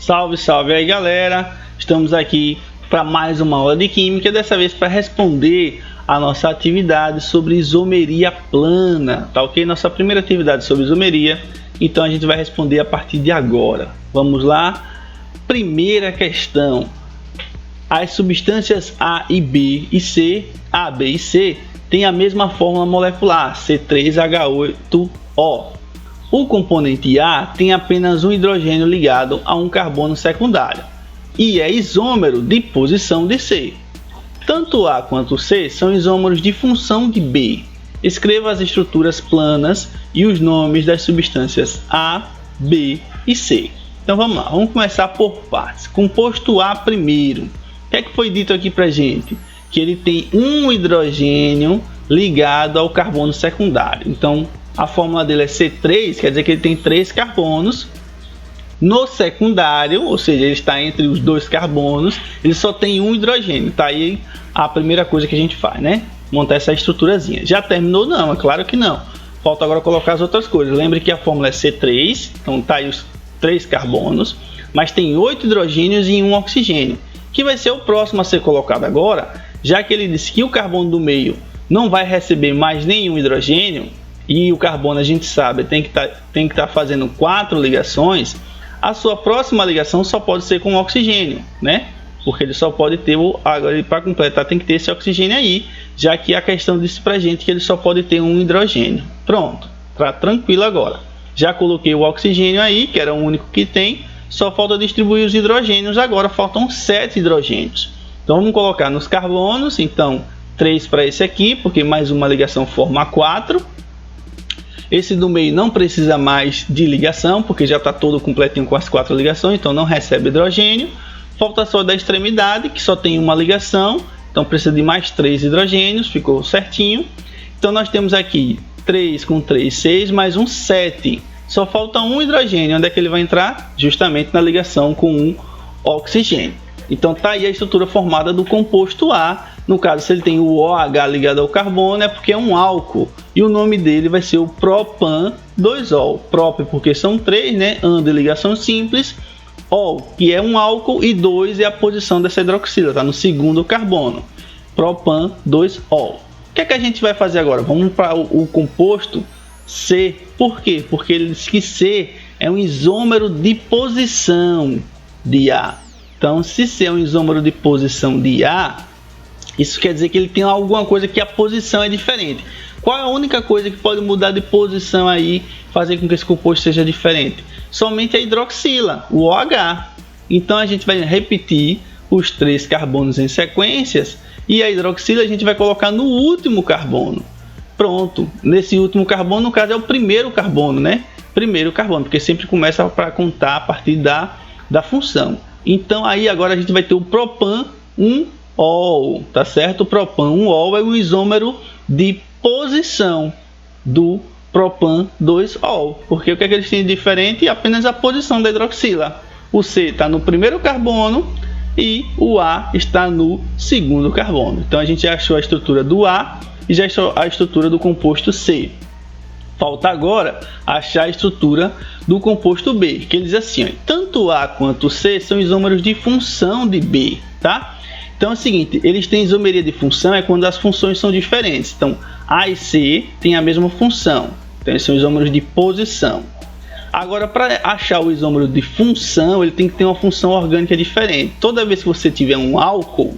Salve, salve aí galera, estamos aqui para mais uma aula de Química, dessa vez para responder a nossa atividade sobre isomeria plana, tá ok? Nossa primeira atividade sobre isomeria, então a gente vai responder a partir de agora. Vamos lá? Primeira questão, as substâncias A e B e C, A, B e C, têm a mesma fórmula molecular, C3H8O. O componente A tem apenas um hidrogênio ligado a um carbono secundário e é isômero de posição de C. Tanto A quanto C são isômeros de função de B. Escreva as estruturas planas e os nomes das substâncias A, B e C. Então vamos lá, vamos começar por partes. Composto A primeiro. O que é que foi dito aqui pra gente? Que ele tem um hidrogênio ligado ao carbono secundário. Então a fórmula dele é C3, quer dizer que ele tem 3 carbonos. No secundário, ou seja, ele está entre os 2 carbonos, ele só tem um hidrogênio. Tá aí a primeira coisa que a gente faz, né? Montar essa estruturazinha. Já terminou? Não, é claro que não. Falta agora colocar as outras coisas. Lembre que a fórmula é C3, então tá aí os 3 carbonos, mas tem 8 hidrogênios e 1 oxigênio, que vai ser o próximo a ser colocado agora, já que ele disse que o carbono do meio não vai receber mais nenhum hidrogênio, e o carbono a gente sabe tem que estar fazendo 4 ligações, a sua próxima ligação só pode ser com oxigênio, né? Porque ele só pode ter agora para completar tem que ter esse oxigênio aí, já que a questão disse pra gente que ele só pode ter um hidrogênio. Pronto, tá tranquilo agora. Já coloquei o oxigênio aí, que era o único que tem, só falta distribuir os hidrogênios, agora faltam 7 hidrogênios. Então vamos colocar nos carbonos, então 3 para esse aqui, porque mais uma ligação forma 4. Esse do meio não precisa mais de ligação, porque já está todo completinho com as 4 ligações, então não recebe hidrogênio. Falta só da extremidade, que só tem uma ligação, então precisa de mais 3 hidrogênios, ficou certinho. Então nós temos aqui 3 com 3, 6, mais um 7. Só falta um hidrogênio, onde é que ele vai entrar? Justamente na ligação com um oxigênio. Então tá aí a estrutura formada do composto A. No caso, se ele tem o OH ligado ao carbono, é porque é um álcool. E o nome dele vai ser o propan-2-ol. Prop porque são 3, né? An de ligação simples. Ol, que é um álcool. E 2 é a posição dessa hidroxila. Está no segundo carbono. Propan-2-ol. O que é que a gente vai fazer agora? Vamos para o composto C. Por quê? Porque ele diz que C é um isômero de posição de A. Então, se C é um isômero de posição de A, isso quer dizer que ele tem alguma coisa que a posição é diferente. Qual é a única coisa que pode mudar de posição aí, fazer com que esse composto seja diferente? Somente a hidroxila, o OH. Então a gente vai repetir os 3 carbonos em sequências e a hidroxila a gente vai colocar no último carbono. Pronto, nesse último carbono, no caso é o primeiro carbono, né? Primeiro carbono, porque sempre começa para contar a partir da função. Então aí agora a gente vai ter o propan-1-ol, tá certo? O propan-1-ol é um isômero de posição do propan-2-ol, porque o que é que eles têm de diferente? Apenas a posição da hidroxila. O C está no primeiro carbono e o A está no segundo carbono. Então a gente já achou a estrutura do A e já achou a estrutura do composto C. Falta agora achar a estrutura do composto B, que ele diz assim, ó, tanto A quanto C são isômeros de função de B, tá? Então é o seguinte, eles têm isomeria de função é quando as funções são diferentes. Então A e C têm a mesma função, então eles são isômeros de posição. Agora, para achar o isômero de função, ele tem que ter uma função orgânica diferente. Toda vez que você tiver um álcool,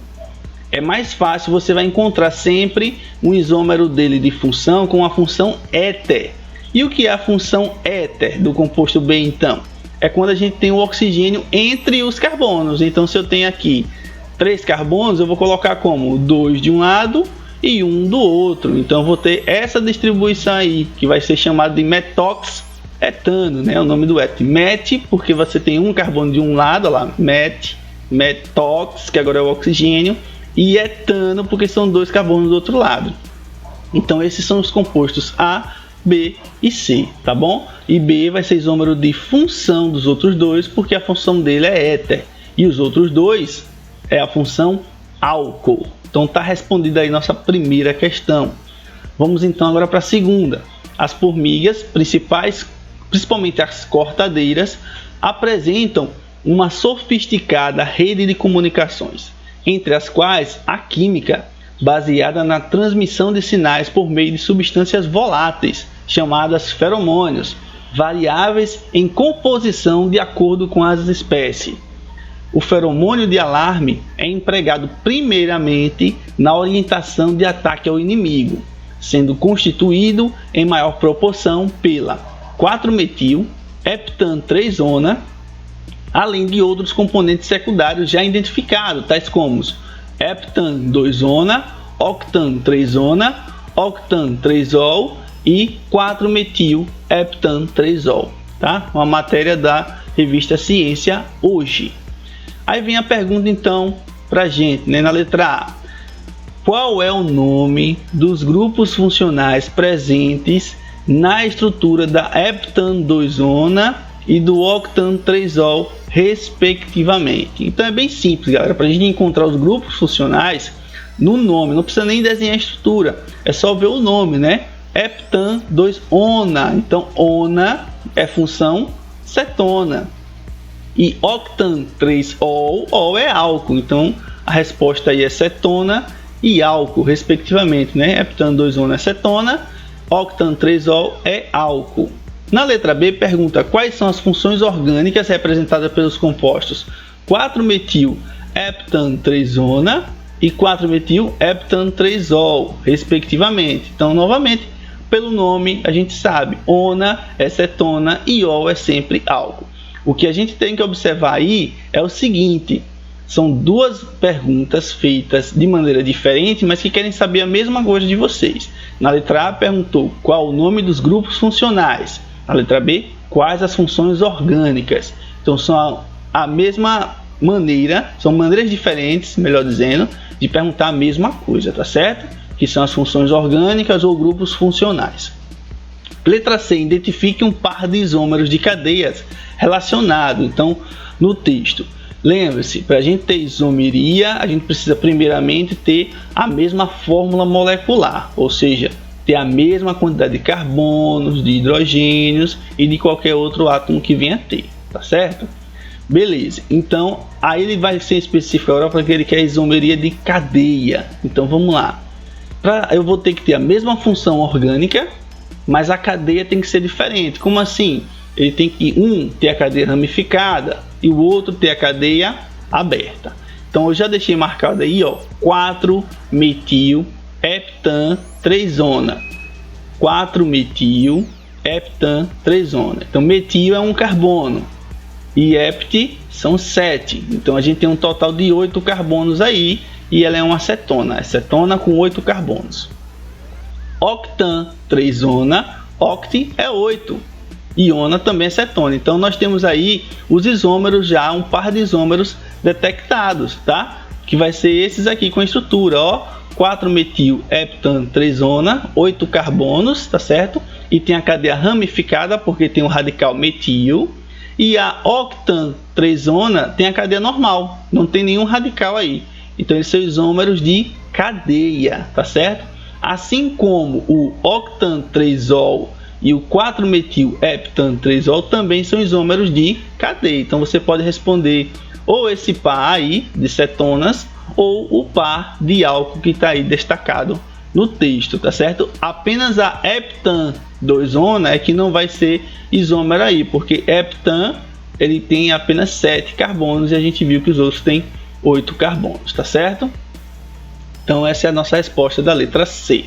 é mais fácil, você vai encontrar sempre um isômero dele de função com a função éter. E o que é a função éter do composto B então? É quando a gente tem o oxigênio entre os carbonos. Então se eu tenho aqui 3 carbonos, eu vou colocar como 2 de um lado e 1 do outro. Então eu vou ter essa distribuição aí, que vai ser chamada de metoxetano, né? O nome do éter. Met, porque você tem um carbono de um lado, olha lá, metox, que agora é o oxigênio, e etano, porque são 2 carbonos do outro lado. Então esses são os compostos A, B e C, tá bom? E B vai ser isômero de função dos outros dois, porque a função dele é éter. E os outros dois é a função álcool. Então tá respondida aí nossa primeira questão. Vamos então agora para a segunda. As formigas principais, principalmente as cortadeiras, apresentam uma sofisticada rede de comunicações, entre as quais a química, baseada na transmissão de sinais por meio de substâncias voláteis, chamadas feromônios, variáveis em composição de acordo com as espécies. O feromônio de alarme é empregado primeiramente na orientação de ataque ao inimigo, sendo constituído em maior proporção pela 4-metil-heptan-3-ona, além de outros componentes secundários já identificados, tais como heptan-2-ona, octan-3-ona, octan-3-ol e 4-metil-heptan-3-ol. Tá? Uma matéria da revista Ciência Hoje. Aí vem a pergunta então para a gente, né, na letra A. Qual é o nome dos grupos funcionais presentes na estrutura da heptan-2-ona e do octan-3-ol, respectivamente? Então é bem simples, galera. Para a gente encontrar os grupos funcionais no nome, não precisa nem desenhar a estrutura, é só ver o nome, né? Heptan-2-ona. Então, ona é função cetona. E octan-3-ol, ol é álcool. Então, a resposta aí é cetona e álcool, respectivamente, né? Heptan-2-ona é cetona, octan-3-ol é álcool. Na letra B, pergunta quais são as funções orgânicas representadas pelos compostos 4-metil-heptan-3-ona e 4-metil-heptan-3-ol, respectivamente. Então, novamente, pelo nome, a gente sabe, ona é cetona e ol é sempre álcool. O que a gente tem que observar aí é o seguinte: são duas perguntas feitas de maneira diferente, mas que querem saber a mesma coisa de vocês. Na letra A perguntou qual o nome dos grupos funcionais. Na letra B, quais as funções orgânicas. Então são a mesma maneira, são maneiras diferentes, melhor dizendo, de perguntar a mesma coisa, tá certo? Que são as funções orgânicas ou grupos funcionais. Letra C, identifique um par de isômeros de cadeias relacionado. Então, no texto, lembre-se, para a gente ter isomeria, a gente precisa primeiramente ter a mesma fórmula molecular, ou seja, ter a mesma quantidade de carbonos, de hidrogênios e de qualquer outro átomo que venha a ter, tá certo? Beleza, então aí ele vai ser específico agora para que ele quer isomeria de cadeia. Então vamos lá, eu vou ter que ter a mesma função orgânica, mas a cadeia tem que ser diferente. Como assim? Ele tem que ter a cadeia ramificada e o outro ter a cadeia aberta. Então eu já deixei marcado aí, ó, 4-metil-heptan-3-ona. 4-metil-heptan-3-ona. Então metil é um carbono e hept são 7. Então a gente tem um total de 8 carbonos aí e ela é uma acetona. É cetona com 8 carbonos. Octan-3-ona, oct é 8. E ona também é cetona. Então nós temos aí os isômeros, já um par de isômeros detectados, tá? Que vai ser esses aqui com a estrutura, ó, 4-metil-heptan-3-ona, 8 carbonos, tá certo? E tem a cadeia ramificada porque tem o radical metil. E a octan-3-ona tem a cadeia normal, não tem nenhum radical aí. Então eles são isômeros de cadeia, tá certo? Assim como o octan-3-ol e o 4-metil-heptan-3-ol também são isômeros de cadeia. Então você pode responder ou esse par aí de cetonas ou o par de álcool que está aí destacado no texto, tá certo? Apenas a heptan-2-ona é que não vai ser isômero aí, porque heptan ele tem apenas 7 carbonos e a gente viu que os outros têm 8 carbonos, tá certo? Então essa é a nossa resposta da letra C.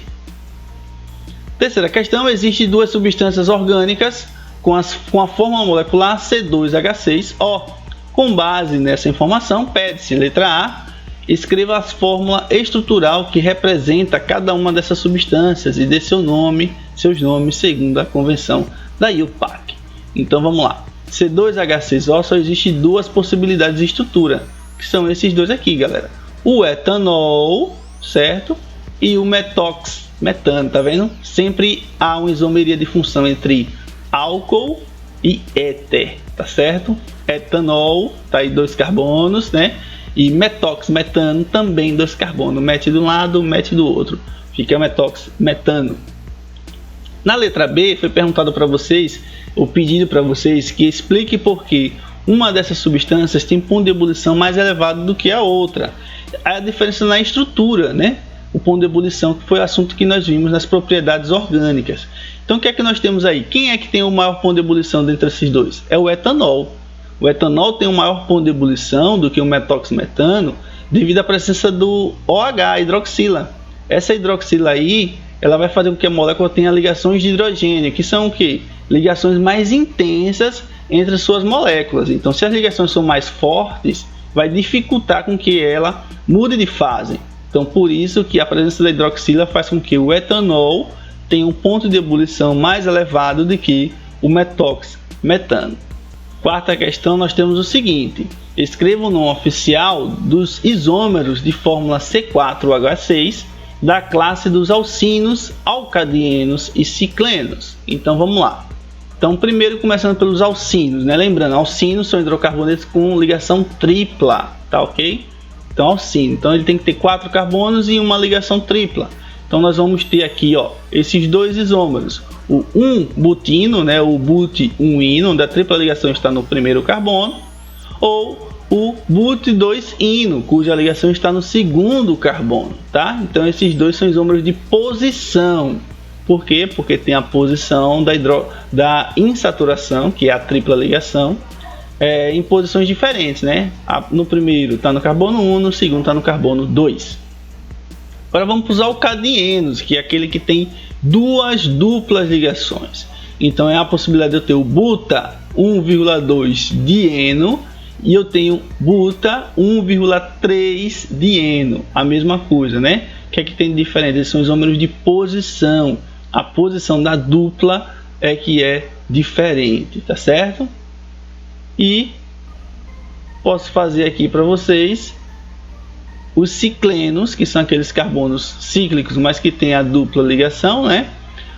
Terceira questão, existem duas substâncias orgânicas com a fórmula molecular C2H6O. Com base nessa informação, pede-se, letra A, escreva a fórmula estrutural que representa cada uma dessas substâncias e dê seus nomes segundo a convenção da IUPAC. Então vamos lá. C2H6O só existe duas possibilidades de estrutura, que são esses dois aqui, galera. O etanol, certo? E o metano, tá vendo? Sempre há uma isomeria de função entre álcool e éter, tá certo? Etanol, tá aí 2 carbonos, né? E metano, também 2 carbonos. Mete de um lado, mete do outro. Fica metano. Na letra B, foi perguntado para vocês, ou pedido para vocês, que explique por que uma dessas substâncias tem ponto de ebulição mais elevado do que a outra. A diferença na estrutura, né? O ponto de ebulição, que foi o assunto que nós vimos nas propriedades orgânicas. Então, o que é que nós temos aí? Quem é que tem o maior ponto de ebulição dentre esses dois? É o etanol. O etanol tem um maior ponto de ebulição do que o metoximetano devido à presença do OH, hidroxila. Essa hidroxila aí, ela vai fazer com que a molécula tenha ligações de hidrogênio, que são o quê? Ligações mais intensas entre suas moléculas. Então, se as ligações são mais fortes, vai dificultar com que ela mude de fase. Então, por isso que a presença da hidroxila faz com que o etanol tenha um ponto de ebulição mais elevado do que o metoximetano. Quarta questão, nós temos o seguinte: escreva o nome oficial dos isômeros de fórmula C4H6 da classe dos alcinos, alcadienos e ciclenos. Então, vamos lá. Então, primeiro começando pelos alcinos, né? Lembrando, alcinos são hidrocarbonetos com ligação tripla, tá ok? Então, alcino. Então, ele tem que ter 4 carbonos e uma ligação tripla. Então, nós vamos ter aqui, ó, esses dois isômeros. O 1-butino, né? O but-1-ino, onde a tripla ligação está no primeiro carbono. Ou o but-2-ino, cuja ligação está no segundo carbono, tá? Então, esses dois são isômeros de posição. Por quê? Porque tem a posição da insaturação, que é a tripla ligação, em posições diferentes, né? No primeiro está no carbono 1, no segundo está no carbono 2. Agora vamos para os alcadienos, que é aquele que tem duas duplas ligações. Então é a possibilidade de eu ter o buta 1,2 dieno e eu tenho buta 1,3 dieno. A mesma coisa, né? O que é que tem de diferente? Eles são isômeros de posição. A posição da dupla é que é diferente, tá certo? E posso fazer aqui para vocês os ciclenos, que são aqueles carbonos cíclicos, mas que tem a dupla ligação, né?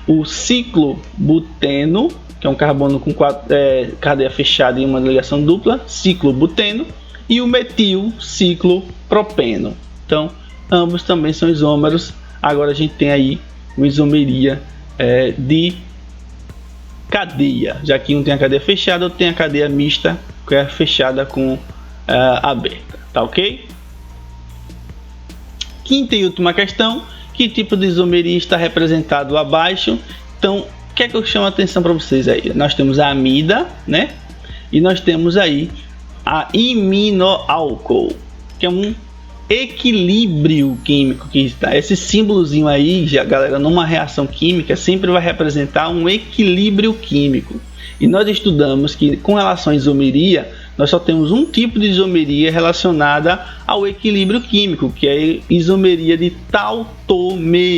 O ciclobuteno, que é um carbono com cadeia fechada e uma ligação dupla, ciclobuteno, e o metil ciclopropeno. Então, ambos também são isômeros. Agora a gente tem aí uma isomeria de cadeia, já que um tem a cadeia fechada, outro tem a cadeia mista, que é fechada com aberta, tá ok? Quinta e última questão: que tipo de isomeria está representado abaixo? Então, o que é que eu chamo a atenção para vocês aí? Nós temos a amida, né? E nós temos aí a iminoálcool, que é um equilíbrio químico que está. Esse símbolozinho aí, já, galera, numa reação química sempre vai representar um equilíbrio químico. E nós estudamos que com relação à isomeria, nós só temos um tipo de isomeria relacionada ao equilíbrio químico, que é a isomeria de tautomeria.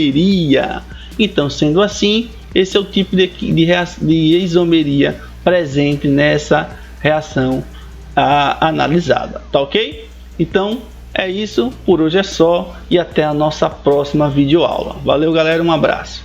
Então, sendo assim, esse é o tipo de isomeria presente nessa reação analisada, tá ok? Então, é isso, por hoje é só e até a nossa próxima videoaula. Valeu, galera, um abraço.